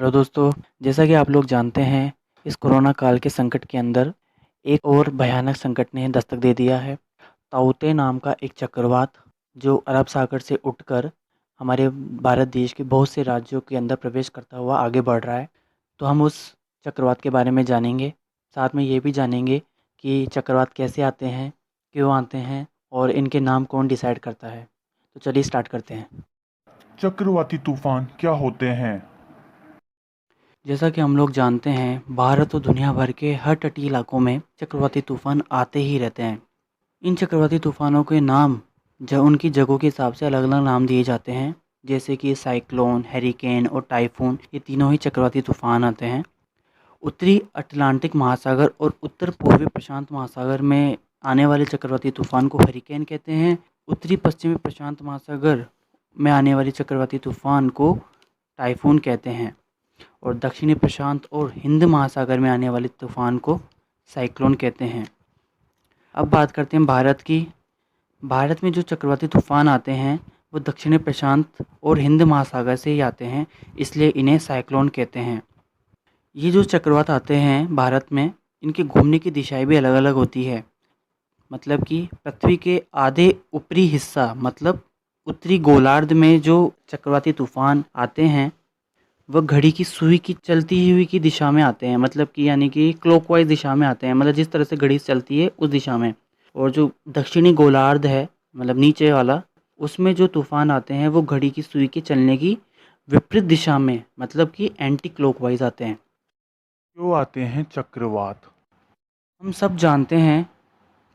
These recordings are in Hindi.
हेलो दोस्तों, जैसा कि आप लोग जानते हैं, इस कोरोना काल के संकट के अंदर एक और भयानक संकट ने दस्तक दे दिया है। ताउते नाम का एक चक्रवात जो अरब सागर से उठकर हमारे भारत देश के बहुत से राज्यों के अंदर प्रवेश करता हुआ आगे बढ़ रहा है। तो हम उस चक्रवात के बारे में जानेंगे, साथ में ये भी जानेंगे कि चक्रवात कैसे आते हैं, क्यों आते हैं और इनके नाम कौन डिसाइड करता है। तो चलिए स्टार्ट करते हैं। चक्रवाती तूफान क्या होते हैं? जैसा कि हम लोग जानते हैं, भारत और दुनिया भर के हर तटीय इलाकों में चक्रवाती तूफान आते ही रहते हैं। इन चक्रवाती तूफानों के नाम उनकी जगहों के हिसाब से अलग अलग नाम दिए जाते हैं। जैसे कि साइक्लोन, हैरिकेन और टाइफून, ये तीनों ही चक्रवाती तूफान आते हैं। उत्तरी अटलांटिक महासागर और उत्तर पूर्वी प्रशांत महासागर में आने वाले चक्रवाती तूफान को हैरिकेन कहते हैं। उत्तरी पश्चिमी प्रशांत महासागर में आने वाले चक्रवाती तूफान को टाइफून कहते हैं और दक्षिणी प्रशांत और हिंद महासागर में आने वाले तूफान को साइक्लोन कहते हैं। अब बात करते हैं भारत की। भारत में जो चक्रवाती तूफान आते हैं वो दक्षिणी प्रशांत और हिंद महासागर से ही आते हैं, इसलिए इन्हें साइक्लोन कहते हैं। ये जो चक्रवात आते हैं भारत में, इनके घूमने की दिशाएं भी अलग अलग होती है। मतलब कि पृथ्वी के आधे ऊपरी हिस्सा मतलब उत्तरी गोलार्ध में जो चक्रवाती तूफान आते हैं वह घड़ी की सुई की चलती हुई की दिशा में आते हैं। मतलब कि यानी कि क्लॉकवाइज दिशा में आते हैं, मतलब जिस तरह से घड़ी चलती है उस दिशा में। और जो दक्षिणी गोलार्ध है, मतलब नीचे वाला, उसमें जो तूफान आते हैं वो घड़ी की सुई के चलने की विपरीत दिशा में, मतलब कि एंटी क्लॉकवाइज आते हैं। क्यों आते हैं चक्रवात? हम सब जानते हैं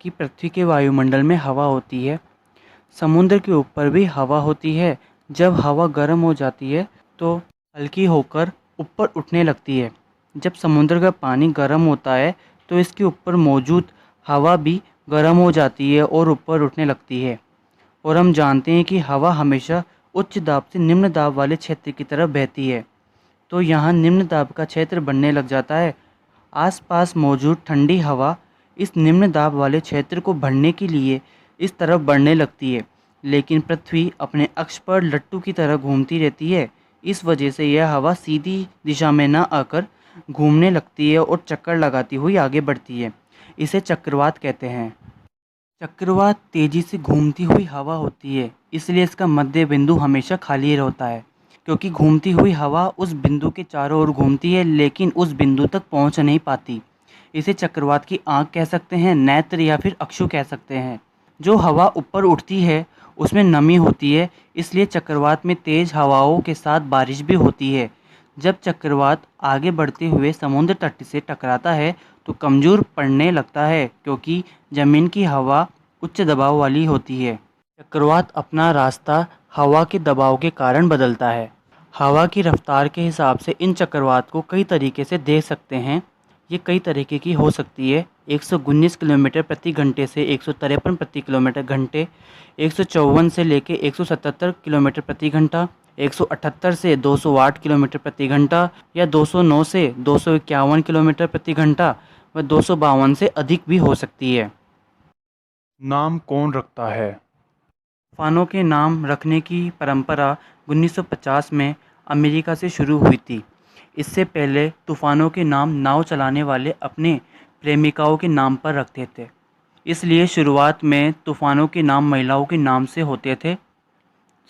कि पृथ्वी के वायुमंडल में हवा होती है, समुद्र के ऊपर भी हवा होती है। जब हवा गर्म हो जाती है तो हल्की होकर ऊपर उठने लगती है। जब समुद्र का पानी गर्म होता है तो इसके ऊपर मौजूद हवा भी गर्म हो जाती है और ऊपर उठने लगती है। और हम जानते हैं कि हवा हमेशा उच्च दाब से निम्न दाब वाले क्षेत्र की तरफ बहती है, तो यहाँ निम्न दाब का क्षेत्र बनने लग जाता है। आसपास मौजूद ठंडी हवा इस निम्न दाब वाले क्षेत्र को भरने के लिए इस तरफ बढ़ने लगती है, लेकिन पृथ्वी अपने अक्ष पर लट्टू की तरह घूमती रहती है। इस वजह से यह हवा सीधी दिशा में न आकर घूमने लगती है और चक्कर लगाती हुई आगे बढ़ती है। इसे चक्रवात कहते हैं। चक्रवात तेजी से घूमती हुई हवा होती है, इसलिए इसका मध्य बिंदु हमेशा खाली होता है। क्योंकि घूमती हुई हवा उस बिंदु के चारों ओर घूमती है लेकिन उस बिंदु तक पहुंच नहीं पाती। इसे चक्रवात की आंख कह सकते हैं, नेत्र या फिर अक्षु कह सकते हैं। जो हवा ऊपर उठती है उसमें नमी होती है, इसलिए चक्रवात में तेज हवाओं के साथ बारिश भी होती है। जब चक्रवात आगे बढ़ते हुए समुद्र तट से टकराता है तो कमजोर पड़ने लगता है, क्योंकि जमीन की हवा उच्च दबाव वाली होती है। चक्रवात अपना रास्ता हवा के दबाव के कारण बदलता है। हवा की रफ्तार के हिसाब से इन चक्रवात को कई तरीके से देख सकते हैं। ये कई तरीके की हो सकती है। 119 किलोमीटर प्रति घंटे से 153 प्रति किलोमीटर घंटे, 154 से लेके 177 किलोमीटर प्रति घंटा, 178 से 208 किलोमीटर प्रति घंटा या 209 से 251 किलोमीटर प्रति घंटा व 252 से अधिक भी हो सकती है। नाम कौन रखता है? तूफानों के नाम रखने की परंपरा 1950 में अमेरिका से शुरू हुई थी। इससे पहले तूफानों के नाम नाव चलाने वाले अपने प्रेमिकाओं के नाम पर रखते थे, इसलिए शुरुआत में तूफानों के नाम महिलाओं के नाम से होते थे।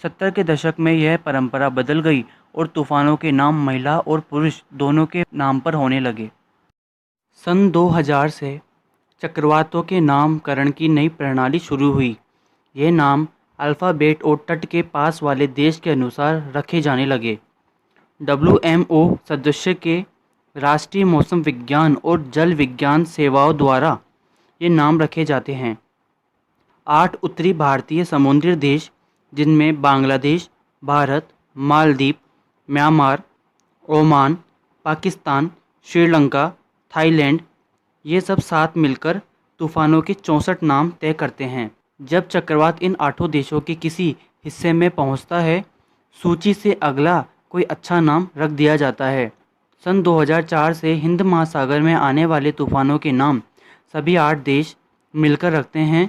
70 के दशक में यह परंपरा बदल गई और तूफानों के नाम महिला और पुरुष दोनों के नाम पर होने लगे। सन 2000 से चक्रवातों के नामकरण की नई प्रणाली शुरू हुई। ये नाम अल्फ़ाबेट और तट के पास वाले देश के अनुसार रखे जाने लगे। WMO सदस्य के राष्ट्रीय मौसम विज्ञान और जल विज्ञान सेवाओं द्वारा ये नाम रखे जाते हैं। 8 उत्तरी भारतीय समुद्री देश, जिनमें Bangladesh, Bharat, Maldives, Myanmar, Oman, Pakistan, Sri Lanka, Thailand, ये सब साथ मिलकर तूफानों के 64 नाम तय करते हैं। जब चक्रवात इन 8 देशों के किसी हिस्से में पहुंचता है, सूची से अगला कोई अच्छा नाम रख दिया जाता है। सन 2004 से हिंद महासागर में आने वाले तूफानों के नाम सभी 8 देश मिलकर रखते हैं।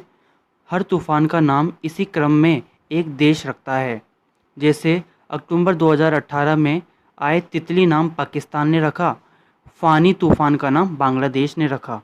हर तूफान का नाम इसी क्रम में एक देश रखता है। जैसे अक्टूबर 2018 में आए तितली नाम पाकिस्तान ने रखा, फ़ानी तूफ़ान का नाम बांग्लादेश ने रखा।